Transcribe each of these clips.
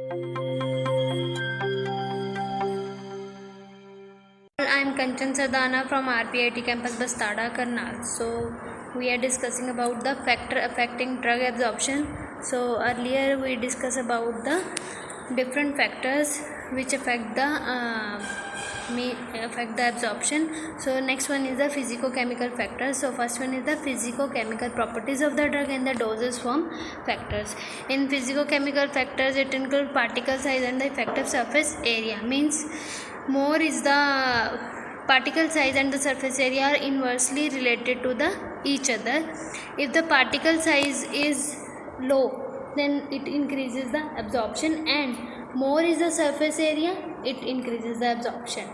I am Kanchan Sadana from RPIT campus Bastada, Karnal. So we are discussing about the factor affecting drug absorption. So earlier we discussed about the different factors which affect the absorption. So next one is the physicochemical factors. So first one is the physicochemical properties of the drug and the dosage form factors. In physicochemical factors, it includes particle size and the effective surface area. Means more is the particle size and the surface area are inversely related to the each other. If the particle size is low, then it increases the absorption, and more is the surface area, it increases the absorption.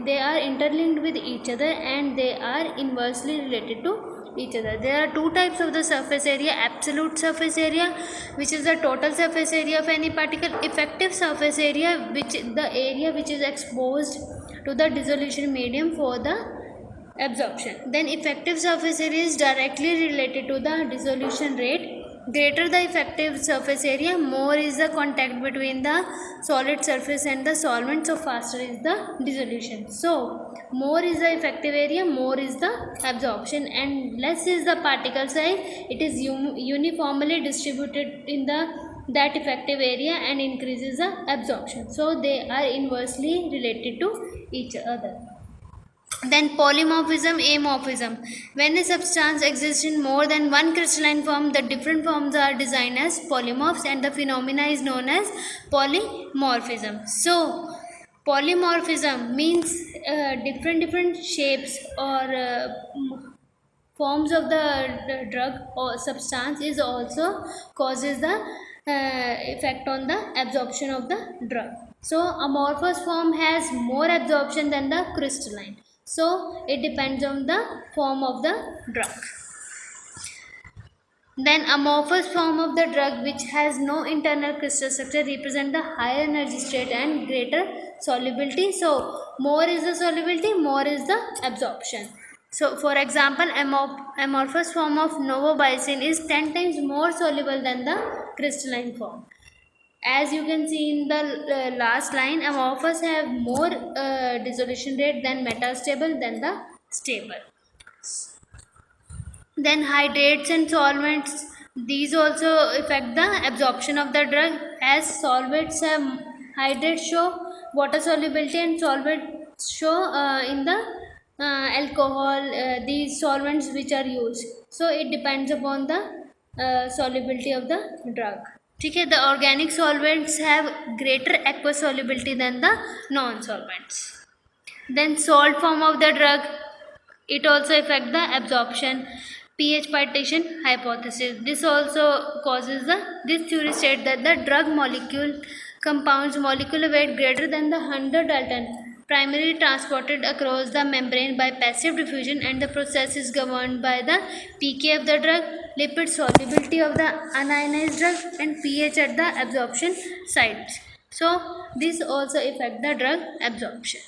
They are interlinked with each other and they are inversely related to each other. There are two types of the surface area: absolute surface area, which is the total surface area of any particle; effective surface area, which the area which is exposed to the dissolution medium for the absorption. Then effective surface area is directly related to the dissolution rate. Greater the effective surface area, more is the contact between the solid surface and the solvent, so faster is the dissolution. So more is the effective area, more is the absorption, and less is the particle size. It is uniformly distributed in that effective area and increases the absorption. So they are inversely related to each other. Then polymorphism, amorphism. When a substance exists in more than one crystalline form, the different forms are designed as polymorphs, and the phenomena is known as polymorphism. So polymorphism means different shapes or forms of the drug or substance is also causes the effect on the absorption of the drug. So amorphous form has more absorption than the crystalline. So it depends on the form of the drug. Then amorphous form of the drug, which has no internal crystal structure, represent the higher energy state and greater solubility. So more is the solubility, more is the absorption. So for example, amorphous form of novobicin is 10 times more soluble than the crystalline form. As you can see in the last line, amorphous have more dissolution rate than metastable than the stable. Then hydrates and solvents, these also affect the absorption of the drug, as solvents have hydrates show water solubility and solvents show in the alcohol, these solvents which are used. So it depends upon the solubility of the drug. Okay, the organic solvents have greater aqueous solubility than the non-solvents. Then salt form of the drug, it also affect the absorption. pH partition hypothesis. This also causes this theory state that the drug molecule compounds molecular weight greater than the 100 Dalton primarily transported across the membrane by passive diffusion, and the process is governed by the pK of the drug, lipid solubility of the unionized drug, and pH at the absorption sites. So this also affect the drug absorption.